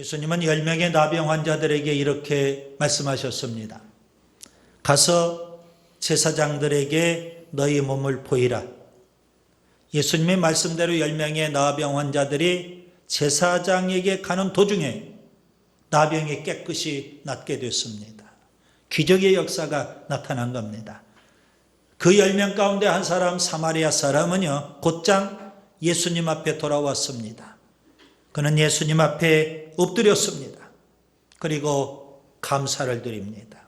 예수님은 10명의 나병 환자들에게 이렇게 말씀하셨습니다. 가서 제사장들에게 너희 몸을 보이라. 예수님의 말씀대로 10명의 나병 환자들이 제사장에게 가는 도중에 나병이 깨끗이 낫게 됐습니다. 기적의 역사가 나타난 겁니다. 그 10명 가운데 한 사람, 사마리아 사람은요, 곧장 예수님 앞에 돌아왔습니다. 그는 예수님 앞에 엎드렸습니다. 그리고 감사를 드립니다.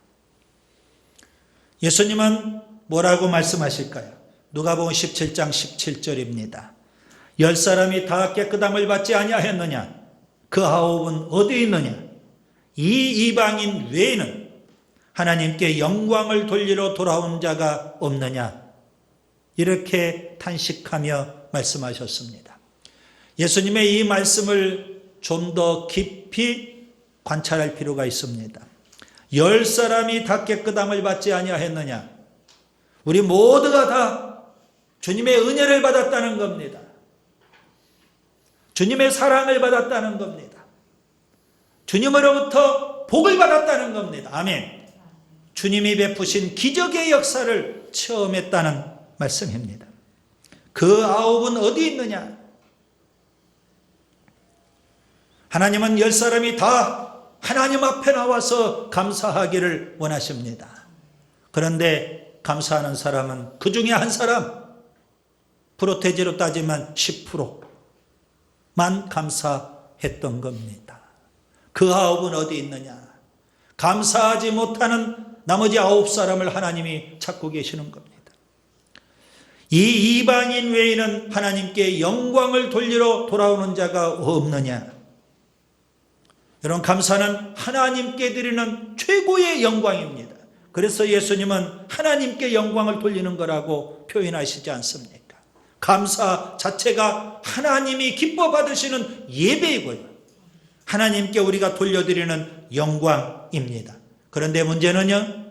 예수님은 뭐라고 말씀하실까요? 누가복음 17장 17절입니다. 10사람이 다 깨끗함을 받지 아니하였느냐? 그 9은 어디 있느냐? 이 이방인 외에는 하나님께 영광을 돌리러 돌아온 자가 없느냐? 이렇게 탄식하며 말씀하셨습니다. 예수님의 이 말씀을 좀 더 깊이 관찰할 필요가 있습니다. 10사람이 다 깨끗함을 받지 아니하였느냐? 우리 모두가 다 주님의 은혜를 받았다는 겁니다. 주님의 사랑을 받았다는 겁니다. 주님으로부터 복을 받았다는 겁니다. 아멘. 주님이 베푸신 기적의 역사를 체험했다는 말씀입니다. 그 9은 어디 있느냐? 하나님은 10사람이 다 하나님 앞에 나와서 감사하기를 원하십니다. 그런데 감사하는 사람은 그 중에 한 사람, 프로테지로 따지면 10%만 감사했던 겁니다. 그 9은 어디 있느냐? 감사하지 못하는 나머지 9사람을 하나님이 찾고 계시는 겁니다. 이 이방인 외에는 하나님께 영광을 돌리러 돌아오는 자가 없느냐? 여러분, 감사는 하나님께 드리는 최고의 영광입니다. 그래서 예수님은 하나님께 영광을 돌리는 거라고 표현하시지 않습니까? 감사 자체가 하나님이 기뻐 받으시는 예배이고요, 하나님께 우리가 돌려드리는 영광입니다. 그런데 문제는요,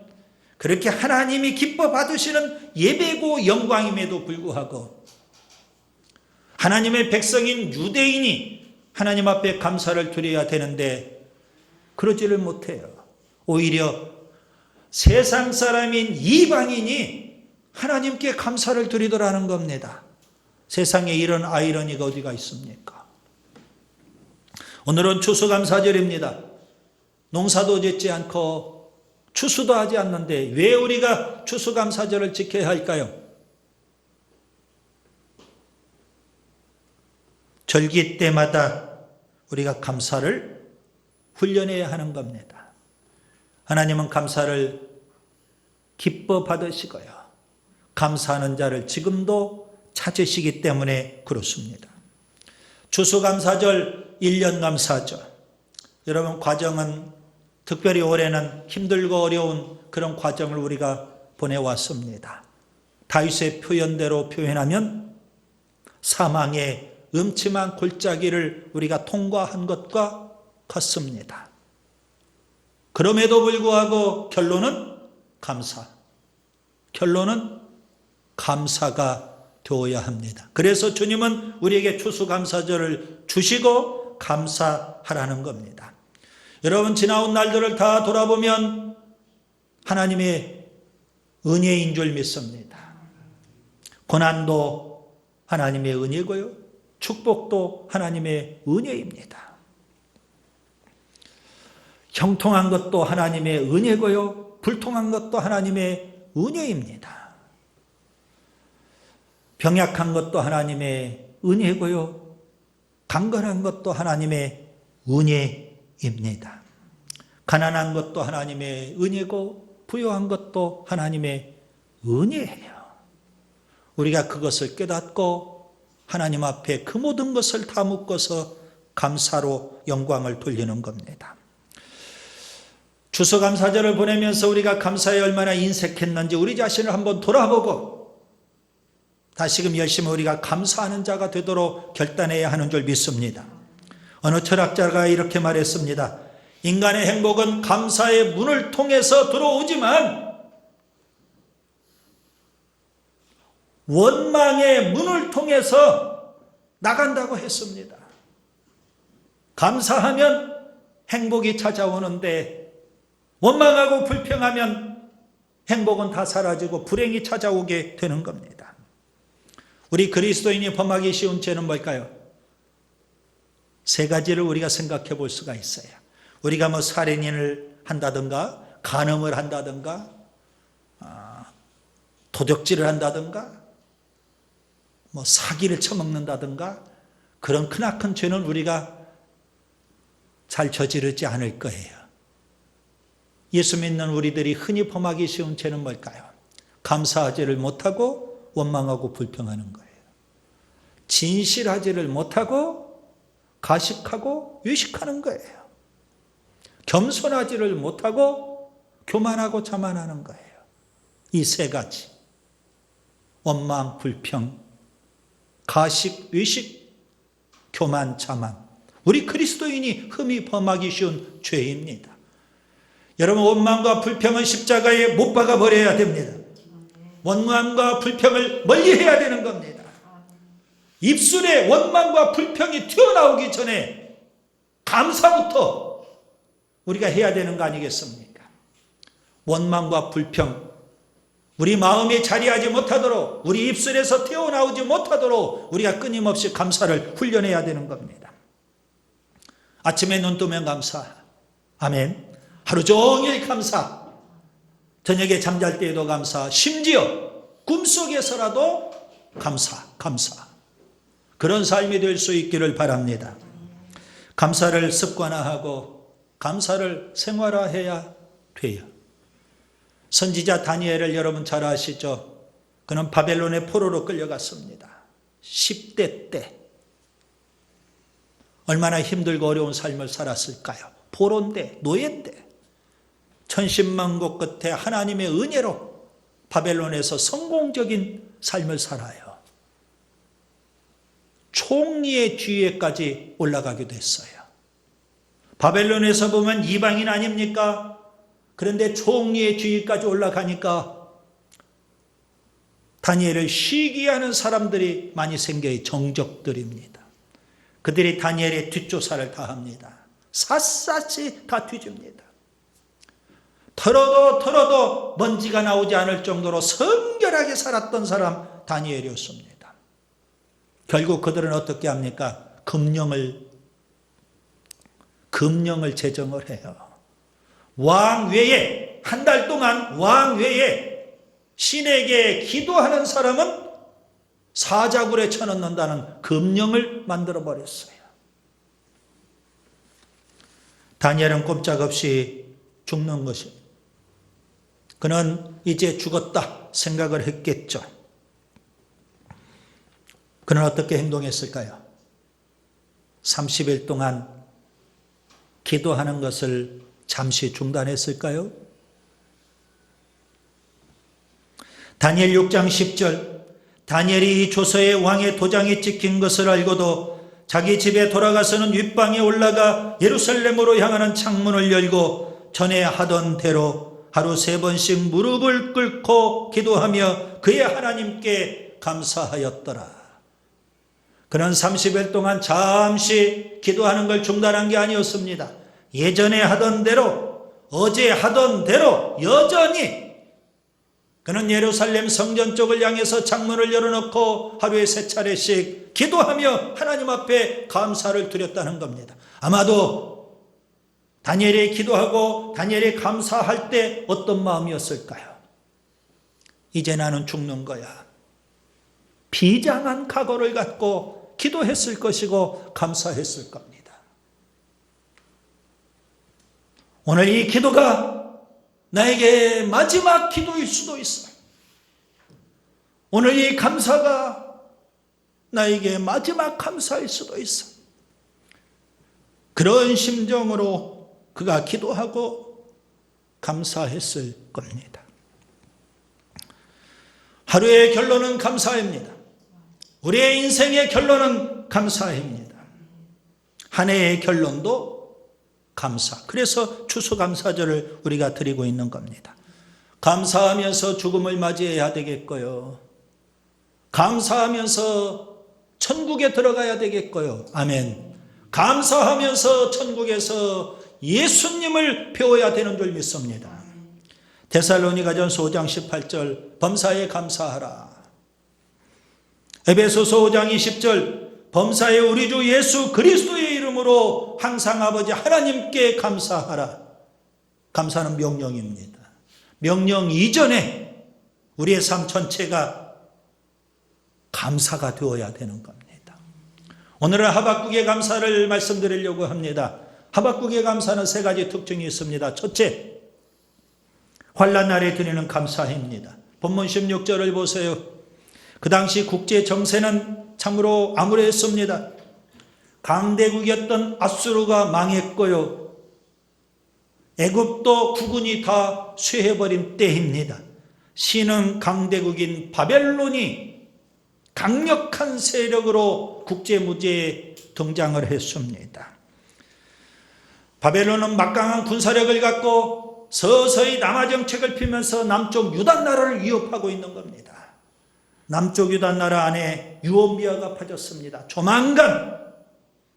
그렇게 하나님이 기뻐 받으시는 예배고 영광임에도 불구하고 하나님의 백성인 유대인이 하나님 앞에 감사를 드려야 되는데 그러지를 못해요. 오히려 세상 사람인 이방인이 하나님께 감사를 드리더라는 겁니다. 세상에 이런 아이러니가 어디가 있습니까? 오늘은 추수감사절입니다. 농사도 짓지 않고 추수도 하지 않는데 왜 우리가 추수감사절을 지켜야 할까요? 절기 때마다 우리가 감사를 훈련해야 하는 겁니다. 하나님은 감사를 기뻐 받으시고요, 감사하는 자를 지금도 찾으시기 때문에 그렇습니다. 추수감사절, 1년 감사절. 여러분, 과정은 특별히 올해는 힘들고 어려운 그런 과정을 우리가 보내왔습니다. 다윗의 표현대로 표현하면 사망의 음침한 골짜기를 우리가 통과한 것과 같습니다. 그럼에도 불구하고 결론은 감사. 결론은 감사가 되어야 합니다. 그래서 주님은 우리에게 추수감사절을 주시고 감사하라는 겁니다. 여러분, 지나온 날들을 다 돌아보면 하나님의 은혜인 줄 믿습니다. 고난도 하나님의 은혜고요, 축복도 하나님의 은혜입니다. 형통한 것도 하나님의 은혜고요, 불통한 것도 하나님의 은혜입니다. 병약한 것도 하나님의 은혜고요, 강건한 것도 하나님의 은혜입니다. 가난한 것도 하나님의 은혜고 부유한 것도 하나님의 은혜예요. 우리가 그것을 깨닫고 하나님 앞에 그 모든 것을 다 묶어서 감사로 영광을 돌리는 겁니다. 추수감사절을 보내면서 우리가 감사에 얼마나 인색했는지 우리 자신을 한번 돌아보고 다시금 열심히 우리가 감사하는 자가 되도록 결단해야 하는 줄 믿습니다. 어느 철학자가 이렇게 말했습니다. 인간의 행복은 감사의 문을 통해서 들어오지만 원망의 문을 통해서 나간다고 했습니다. 감사하면 행복이 찾아오는데 원망하고 불평하면 행복은 다 사라지고 불행이 찾아오게 되는 겁니다. 우리 그리스도인이 범하기 쉬운 죄는 뭘까요? 세 가지를 우리가 생각해 볼 수가 있어요. 우리가 뭐 살인을 한다든가 간음을 한다든가 도둑질을 한다든가 뭐 사기를 쳐먹는다든가 그런 크나큰 죄는 우리가 잘 저지르지 않을 거예요. 예수 믿는 우리들이 흔히 범하기 쉬운 죄는 뭘까요? 감사하지를 못하고 원망하고 불평하는 거예요. 진실하지를 못하고 가식하고 외식하는 거예요. 겸손하지를 못하고 교만하고 자만하는 거예요. 이 세 가지. 원망, 불평, 가식, 외식, 교만, 자만. 우리 그리스도인이 흠이 범하기 쉬운 죄입니다. 여러분, 원망과 불평은 십자가에 못 박아 버려야 됩니다. 원망과 불평을 멀리해야 되는 겁니다. 입술에 원망과 불평이 튀어나오기 전에 감사부터 우리가 해야 되는 거 아니겠습니까? 원망과 불평, 우리 마음에 자리하지 못하도록, 우리 입술에서 튀어나오지 못하도록 우리가 끊임없이 감사를 훈련해야 되는 겁니다. 아침에 눈 뜨면 감사, 아멘. 하루 종일 감사, 저녁에 잠잘 때에도 감사, 심지어 꿈속에서라도 감사. 그런 삶이 될 수 있기를 바랍니다. 감사를 습관화하고 감사를 생활화해야 돼요. 선지자 다니엘을 여러분 잘 아시죠? 그는 바벨론의 포로로 끌려갔습니다. 10대 때 얼마나 힘들고 어려운 삶을 살았을까요? 포로인데, 노예인데 천신만고 끝에 하나님의 은혜로 바벨론에서 성공적인 삶을 살아요. 총리의 뒤에까지 올라가기도 했어요. 바벨론에서 보면 이방인 아닙니까? 그런데 총리의 뒤에까지 올라가니까 다니엘을 시기하는 사람들이 많이 생겨요. 정적들입니다. 그들이 다니엘의 뒷조사를 다 합니다. 샅샅이 다 뒤집니다. 털어도 먼지가 나오지 않을 정도로 성결하게 살았던 사람 다니엘이었습니다. 결국 그들은 어떻게 합니까? 금령을 제정을 해요. 왕 외에, 한 달 동안 왕 외에 신에게 기도하는 사람은 사자굴에 쳐넣는다는 금령을 만들어 버렸어요. 다니엘은 꼼짝없이 죽는 것입니다. 그는 이제 죽었다 생각을 했겠죠. 그는 어떻게 행동했을까요? 30일 동안 기도하는 것을 잠시 중단했을까요? 다니엘 6장 10절, 다니엘이 이 조서에 왕의 도장이 찍힌 것을 알고도 자기 집에 돌아가서는 윗방에 올라가 예루살렘으로 향하는 창문을 열고 전에 하던 대로 하루 3번씩 무릎을 꿇고 기도하며 그의 하나님께 감사하였더라. 그는 30일 동안 잠시 기도하는 걸 중단한 게 아니었습니다. 예전에 하던 대로, 어제 하던 대로 여전히 그는 예루살렘 성전 쪽을 향해서 창문을 열어놓고 하루에 3차례씩 기도하며 하나님 앞에 감사를 드렸다는 겁니다. 아마도 다니엘이 기도하고 다니엘이 감사할 때 어떤 마음이었을까요? 이제 나는 죽는 거야. 비장한 각오를 갖고 기도했을 것이고 감사했을 겁니다. 오늘 이 기도가 나에게 마지막 기도일 수도 있어요. 오늘 이 감사가 나에게 마지막 감사일 수도 있어. 그런 심정으로 그가 기도하고 감사했을 겁니다. 하루의 결론은 감사입니다. 우리의 인생의 결론은 감사입니다. 한 해의 결론도 감사. 그래서 추수감사절을 우리가 드리고 있는 겁니다. 감사하면서 죽음을 맞이해야 되겠고요. 감사하면서 천국에 들어가야 되겠고요. 아멘. 감사하면서 천국에서 예수님을 배워야 되는 줄 믿습니다. 데살로니가전서 5장 18절 범사에 감사하라. 에베소서 5장 20절 범사에 우리 주 예수 그리스도의 이름으로 항상 아버지 하나님께 감사하라. 감사는 명령입니다. 명령 이전에 우리의 삶 전체가 감사가 되어야 되는 겁니다. 오늘은 하박국의 감사를 말씀드리려고 합니다. 하박국의 감사는 세 가지 특징이 있습니다. 첫째, 환난 날에 드리는 감사입니다. 본문 16절을 보세요. 그 당시 국제 정세는 참으로 암울했습니다. 강대국이었던 아수르가 망했고요. 애굽도 국군이 다 쇠해버린 때입니다. 신흥 강대국인 바벨론이 강력한 세력으로 국제무대에 등장을 했습니다. 바벨론은 막강한 군사력을 갖고 서서히 남하 정책을 피면서 남쪽 유다 나라를 위협하고 있는 겁니다. 남쪽 유다 나라 안에 유언비어가 퍼졌습니다. 조만간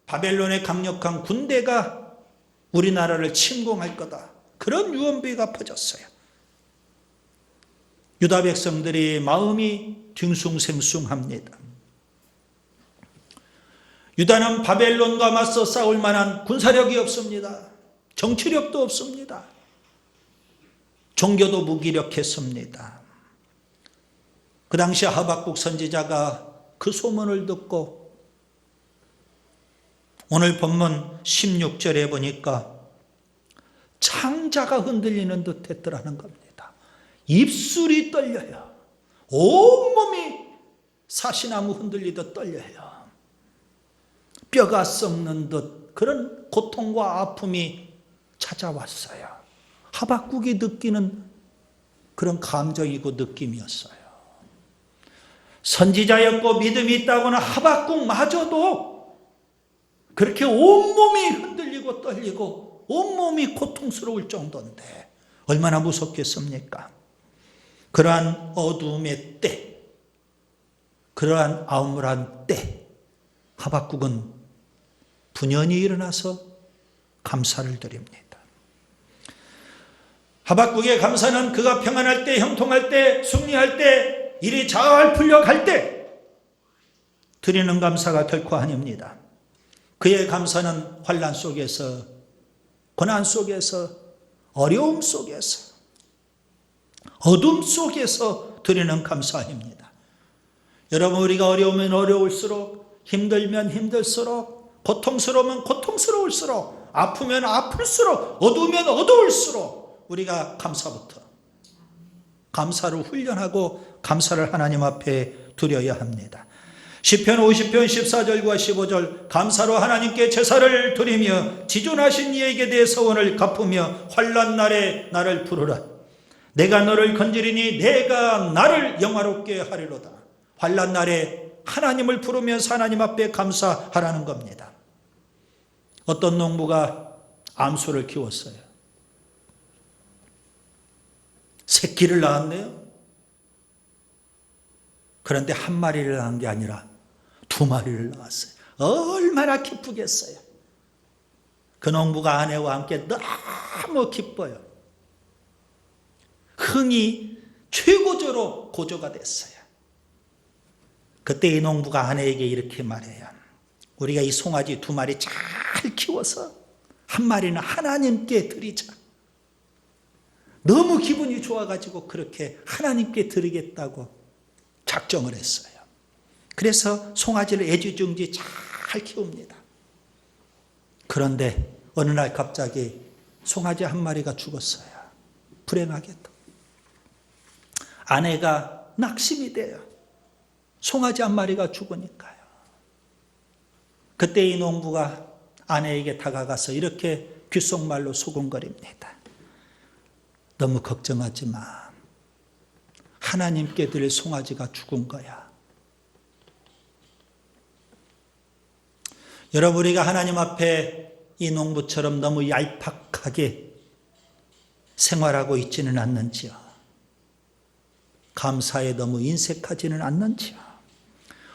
바벨론의 강력한 군대가 우리나라를 침공할 거다. 그런 유언비어가 퍼졌어요. 유다 백성들이 마음이 딩숭생숭합니다. 유다는 바벨론과 맞서 싸울 만한 군사력이 없습니다. 정치력도 없습니다. 종교도 무기력했습니다. 그 당시 하박국 선지자가 그 소문을 듣고 오늘 본문 16절에 보니까 창자가 흔들리는 듯 했더라는 겁니다. 입술이 떨려요. 온몸이 사시나무 흔들리듯 떨려요. 뼈가 썩는 듯 그런 고통과 아픔이 찾아왔어요. 하박국이 느끼는 그런 감정이고 느낌이었어요. 선지자였고 믿음이 있다고는 하박국마저도 그렇게 온몸이 흔들리고 떨리고 온몸이 고통스러울 정도인데 얼마나 무섭겠습니까? 그러한 어둠의 때, 그러한 암울한 때 하박국은 분연히 일어나서 감사를 드립니다. 하박국의 감사는 그가 평안할 때, 형통할 때, 승리할 때, 일이 잘 풀려갈 때 드리는 감사가 결코 아닙니다. 그의 감사는 환난 속에서, 고난 속에서, 어려움 속에서, 어둠 속에서 드리는 감사입니다. 여러분, 우리가 어려우면 어려울수록, 힘들면 힘들수록, 고통스러우면 고통스러울수록, 아프면 아플수록, 어두우면 어두울수록 우리가 감사를 훈련하고 감사를 하나님 앞에 드려야 합니다. 시편 50편 14절과 15절 감사로 하나님께 제사를 드리며 지존하신 이에게 대해 서원을 갚으며 환난 날에 나를 부르라. 내가 너를 건지리니 내가 나를 영화롭게 하리로다. 환난 날에 하나님을 부르면서 하나님 앞에 감사하라는 겁니다. 어떤 농부가 암소를 키웠어요. 새끼를 낳았네요. 그런데 한 마리를 낳은 게 아니라 2마리를 낳았어요. 얼마나 기쁘겠어요. 그 농부가 아내와 함께 너무 기뻐요. 흥이 최고조로 고조가 됐어요. 그때 이 농부가 아내에게 이렇게 말해요. 우리가 이 송아지 2마리 잘 키워서 한 마리는 하나님께 드리자. 너무 기분이 좋아가지고 그렇게 하나님께 드리겠다고 작정을 했어요. 그래서 송아지를 애지중지 잘 키웁니다. 그런데 어느 날 갑자기 송아지 한 마리가 죽었어요. 불행하게도. 아내가 낙심이 돼요. 송아지 한 마리가 죽으니까요. 그때 이 농부가 아내에게 다가가서 이렇게 귓속말로 수군거립니다. 너무 걱정하지 마. 하나님께 드릴 송아지가 죽은 거야. 여러분, 우리가 하나님 앞에 이 농부처럼 너무 얄팍하게 생활하고 있지는 않는지요? 감사에 너무 인색하지는 않는지요?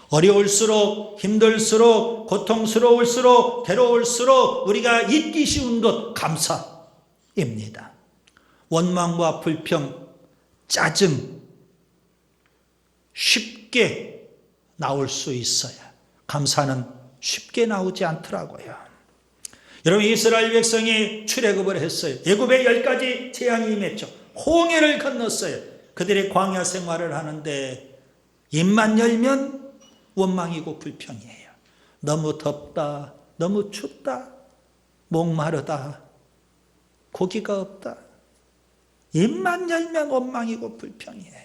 어려울수록, 힘들수록, 고통스러울수록, 괴로울수록 우리가 잊기 쉬운 것 감사입니다. 원망과 불평, 짜증 쉽게 나올 수 있어요. 감사는 쉽게 나오지 않더라고요. 여러분, 이스라엘 백성이 출애굽을 했어요. 애굽에 10가지 재앙이 임했죠. 홍해를 건넜어요. 그들이 광야 생활을 하는데 입만 열면 원망이고 불평이에요. 너무 덥다, 너무 춥다, 목마르다, 고기가 없다. 입만 열면 원망이고 불평이에요.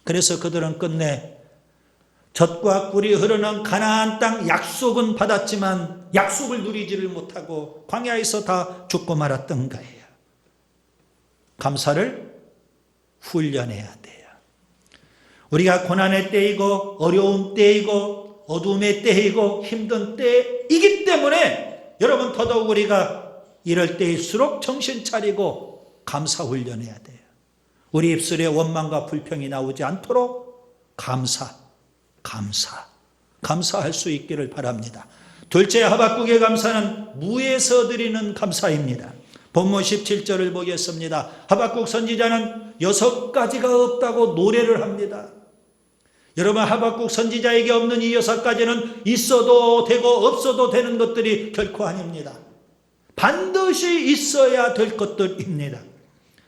그래서 그들은 끝내 젖과 꿀이 흐르는 가나안 땅 약속은 받았지만 약속을 누리지를 못하고 광야에서 다 죽고 말았던 거예요. 감사를 훈련해야 돼요. 우리가 고난의 때이고 어려운 때이고 어둠의 때이고 힘든 때이기 때문에 여러분, 더더욱 우리가 이럴 때일수록 정신 차리고 감사 훈련해야 돼요. 우리 입술에 원망과 불평이 나오지 않도록 감사할 수 있기를 바랍니다. 둘째, 하박국의 감사는 무에서 드리는 감사입니다. 본문 17절을 보겠습니다. 하박국 선지자는 6가지가 없다고 노래를 합니다. 여러분, 하박국 선지자에게 없는 이 6가지는 있어도 되고 없어도 되는 것들이 결코 아닙니다. 반드시 있어야 될 것들입니다.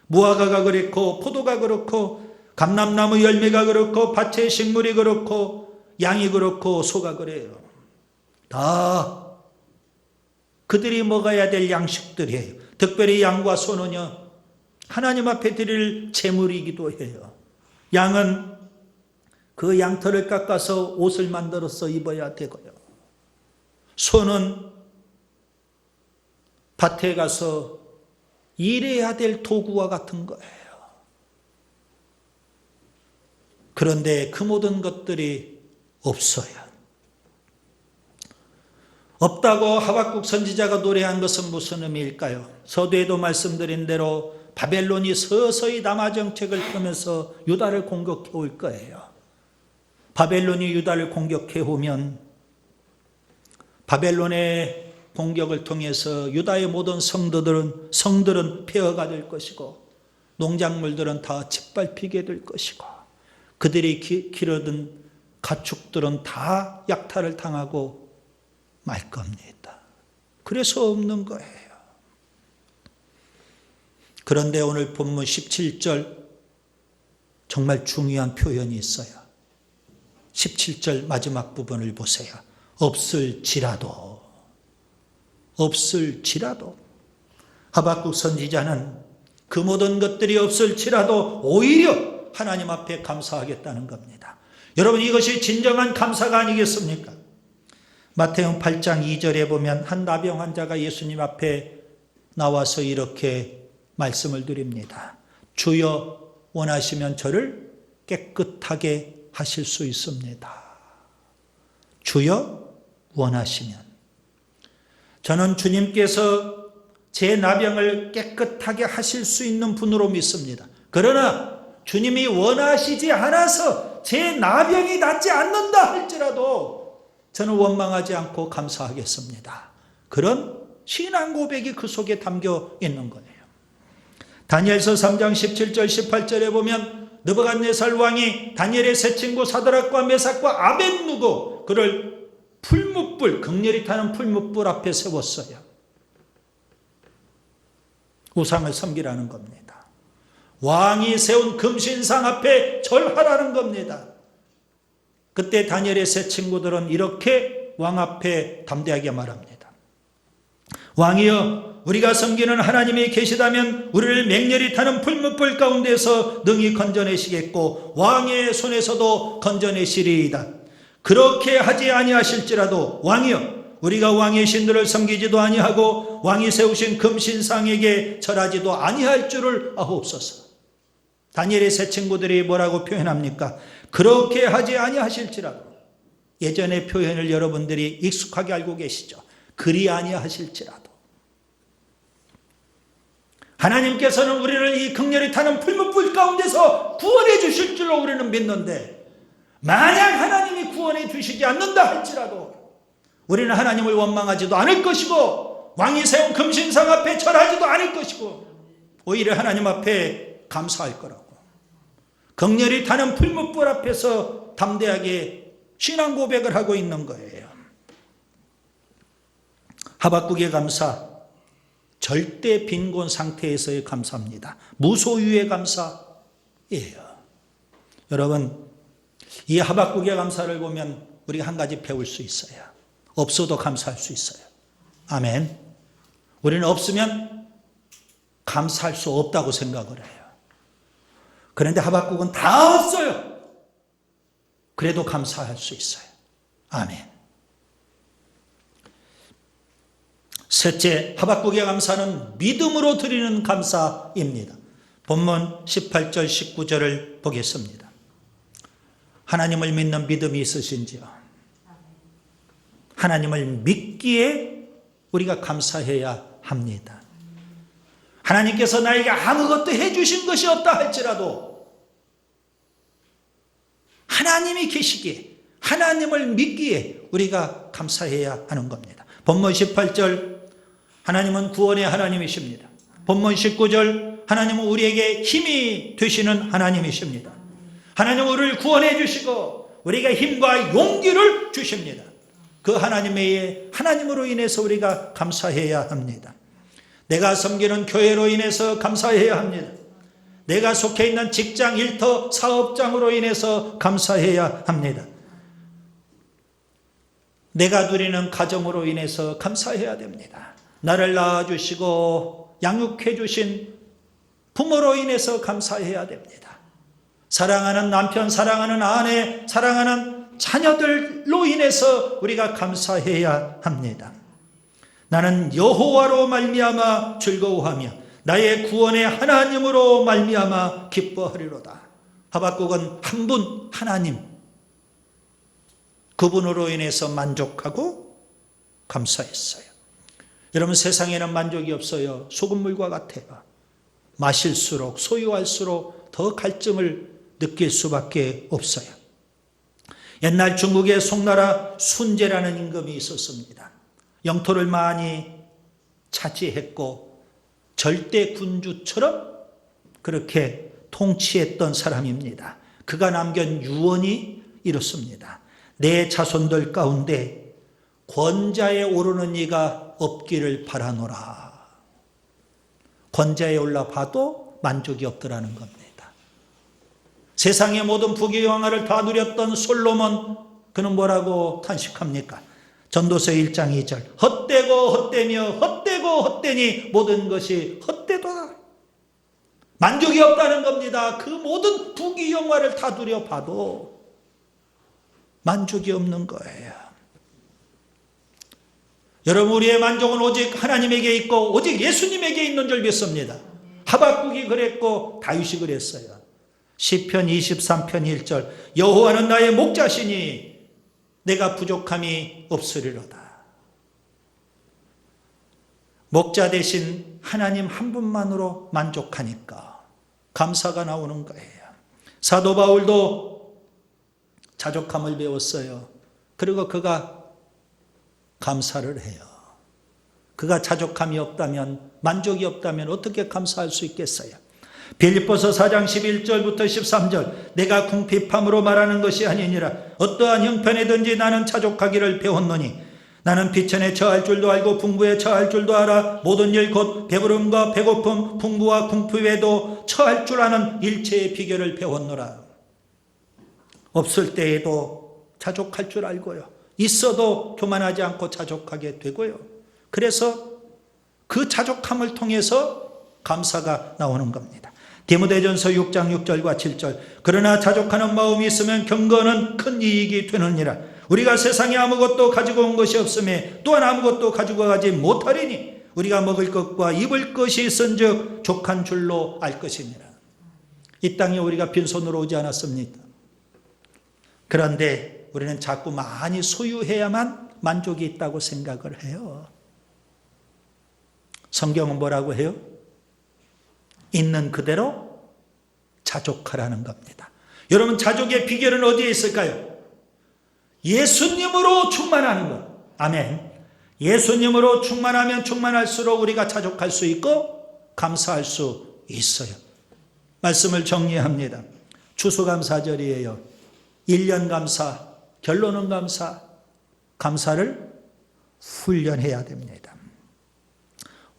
무화과가 그렇고 포도가 그렇고 감람나무 열매가 그렇고 밭의 식물이 그렇고 양이 그렇고 소가 그래요. 다 그들이 먹어야 될 양식들이에요. 특별히 양과 소는요, 하나님 앞에 드릴 제물이기도 해요. 양은 그 양털을 깎아서 옷을 만들어서 입어야 되고요. 소는 밭에 가서 일해야 될 도구와 같은 거예요. 그런데 그 모든 것들이 없어요. 없다고 하박국 선지자가 노래한 것은 무슨 의미일까요? 서두에도 말씀드린 대로 바벨론이 서서히 남아 정책을 펴면서 유다를 공격해 올 거예요. 바벨론이 유다를 공격해 오면 바벨론의 공격을 통해서 유다의 모든 성들은 폐허가 될 것이고 농작물들은 다 짓밟히게 될 것이고 그들이 기르던 가축들은 다 약탈을 당하고 말 겁니다. 그래서 없는 거예요. 그런데 오늘 본문 17절 정말 중요한 표현이 있어요. 17절 마지막 부분을 보세요. 없을지라도 하박국 선지자는 그 모든 것들이 없을지라도 오히려 하나님 앞에 감사하겠다는 겁니다. 여러분, 이것이 진정한 감사가 아니겠습니까? 마태복음 8장 2절에 보면 한 나병 환자가 예수님 앞에 나와서 이렇게 말씀을 드립니다. 주여, 원하시면 저를 깨끗하게 하실 수 있습니다. 주여, 원하시면. 저는 주님께서 제 나병을 깨끗하게 하실 수 있는 분으로 믿습니다. 그러나 주님이 원하시지 않아서 제 나병이 낫지 않는다 할지라도 저는 원망하지 않고 감사하겠습니다. 그런 신앙 고백이 그 속에 담겨 있는 거예요. 다니엘서 3장 17절 18절에 보면 느부갓네살 왕이 다니엘의 세 친구 사드락과 메삭과 아벳느고 그를 풀무불, 극렬히 타는 풀무불 앞에 세웠어요. 우상을 섬기라는 겁니다. 왕이 세운 금신상 앞에 절하라는 겁니다. 그때 다니엘의 세 친구들은 이렇게 왕 앞에 담대하게 말합니다. 왕이여, 우리가 섬기는 하나님이 계시다면 우리를 맹렬히 타는 풀무불 가운데서 능히 건져내시겠고 왕의 손에서도 건져내시리이다. 그렇게 하지 아니하실지라도 왕이여, 우리가 왕의 신들을 섬기지도 아니하고 왕이 세우신 금신상에게 절하지도 아니할 줄을 아옵소서. 다니엘의 세 친구들이 뭐라고 표현합니까? 그렇게 하지 아니하실지라도. 예전의 표현을 여러분들이 익숙하게 알고 계시죠? 그리 아니하실지라도. 하나님께서는 우리를 이 극렬히 타는 풀무불 가운데서 구원해 주실 줄로 우리는 믿는데 만약 하나님이 구원해 주시지 않는다 할지라도 우리는 하나님을 원망하지도 않을 것이고 왕이 세운 금신상 앞에 절하지도 않을 것이고 오히려 하나님 앞에 감사할 거라고. 긍휼이 타는 풀무불 앞에서 담대하게 신앙 고백을 하고 있는 거예요. 하박국의 감사, 절대 빈곤 상태에서의 감사입니다. 무소유의 감사예요. 여러분, 이 하박국의 감사를 보면 우리가 한 가지 배울 수 있어요. 없어도 감사할 수 있어요. 아멘. 우리는 없으면 감사할 수 없다고 생각을 해요. 그런데 하박국은 다 없어요. 그래도 감사할 수 있어요. 아멘. 셋째, 하박국의 감사는 믿음으로 드리는 감사입니다. 본문 18절 19절을 보겠습니다. 하나님을 믿는 믿음이 있으신지요? 하나님을 믿기에 우리가 감사해야 합니다. 하나님께서 나에게 아무것도 해주신 것이 없다 할지라도 하나님이 계시기에, 하나님을 믿기에 우리가 감사해야 하는 겁니다. 본문 18절, 하나님은 구원의 하나님이십니다. 본문 19절, 하나님은 우리에게 힘이 되시는 하나님이십니다. 하나님은 우리를 구원해 주시고 우리에게 힘과 용기를 주십니다. 그 하나님으로 인해서 우리가 감사해야 합니다. 내가 섬기는 교회로 인해서 감사해야 합니다. 내가 속해 있는 직장, 일터, 사업장으로 인해서 감사해야 합니다. 내가 누리는 가정으로 인해서 감사해야 됩니다. 나를 낳아주시고 양육해 주신 부모로 인해서 감사해야 됩니다. 사랑하는 남편, 사랑하는 아내, 사랑하는 자녀들로 인해서 우리가 감사해야 합니다. 나는 여호와로 말미암아 즐거워하며 나의 구원의 하나님으로 말미암아 기뻐하리로다. 하박국은 한 분 하나님, 그분으로 인해서 만족하고 감사했어요. 여러분, 세상에는 만족이 없어요. 소금물과 같아요. 마실수록, 소유할수록 더 갈증을 느낄 수밖에 없어요. 옛날 중국의 송나라 순제라는 임금이 있었습니다. 영토를 많이 차지했고 절대 군주처럼 그렇게 통치했던 사람입니다. 그가 남긴 유언이 이렇습니다. 내 자손들 가운데 권자에 오르는 이가 없기를 바라노라. 권자에 올라봐도 만족이 없더라는 겁니다. 세상의 모든 부귀영화를 다 누렸던 솔로몬, 그는 뭐라고 탄식합니까? 전도서 1장 2절, 헛되고 헛되며 헛되고 헛되니 모든 것이 헛되도다. 만족이 없다는 겁니다. 그 모든 부귀영화를 다 누려봐도 만족이 없는 거예요. 여러분, 우리의 만족은 오직 하나님에게 있고 오직 예수님에게 있는 줄 믿습니다. 하박국이 그랬고 다윗이 그랬어요. 시편 23편 1절, 여호와는 나의 목자시니 내가 부족함이 없으리로다. 목자 대신 하나님 한 분만으로 만족하니까 감사가 나오는 거예요. 사도 바울도 자족함을 배웠어요. 그리고 그가 감사를 해요. 그가 자족함이 없다면, 만족이 없다면 어떻게 감사할 수 있겠어요? 빌립보서 4장 11절부터 13절, 내가 궁핍함으로 말하는 것이 아니니라. 어떠한 형편에든지 나는 자족하기를 배웠노니 나는 비천에 처할 줄도 알고 풍부에 처할 줄도 알아. 모든 일 곧 배부름과 배고픔, 풍부와 궁핍에도 처할 줄 아는 일체의 비결을 배웠노라. 없을 때에도 자족할 줄 알고요. 있어도 교만하지 않고 자족하게 되고요. 그래서 그 자족함을 통해서 감사가 나오는 겁니다. 디모데전서 6장 6절과 7절, 그러나 자족하는 마음이 있으면 경건은 큰 이익이 되느니라. 우리가 세상에 아무것도 가지고 온 것이 없음에 또한 아무것도 가지고 가지 못하리니 우리가 먹을 것과 입을 것이 있은즉 족한 줄로 알 것이니라. 이 땅에 우리가 빈손으로 오지 않았습니까? 그런데 우리는 자꾸 많이 소유해야만 만족이 있다고 생각을 해요. 성경은 뭐라고 해요? 있는 그대로 자족하라는 겁니다. 여러분, 자족의 비결은 어디에 있을까요? 예수님으로 충만하는 것. 아멘. 예수님으로 충만하면 충만할수록 우리가 자족할 수 있고 감사할 수 있어요. 말씀을 정리합니다. 추수감사절이에요. 1년 감사, 결론은 감사, 감사를 훈련해야 됩니다.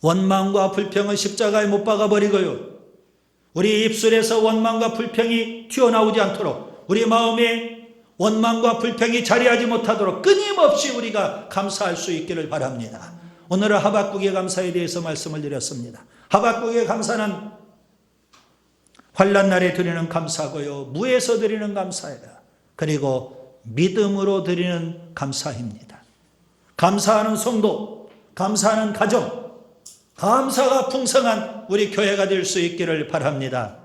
원망과 불평은 십자가에 못 박아버리고요. 우리 입술에서 원망과 불평이 튀어나오지 않도록, 우리 마음에 원망과 불평이 자리하지 못하도록 끊임없이 우리가 감사할 수 있기를 바랍니다. 오늘은 하박국의 감사에 대해서 말씀을 드렸습니다. 하박국의 감사는 환난 날에 드리는 감사고요, 무에서 드리는 감사예요. 그리고 믿음으로 드리는 감사입니다. 감사하는 성도, 감사하는 가정, 감사가 풍성한 우리 교회가 될 수 있기를 바랍니다.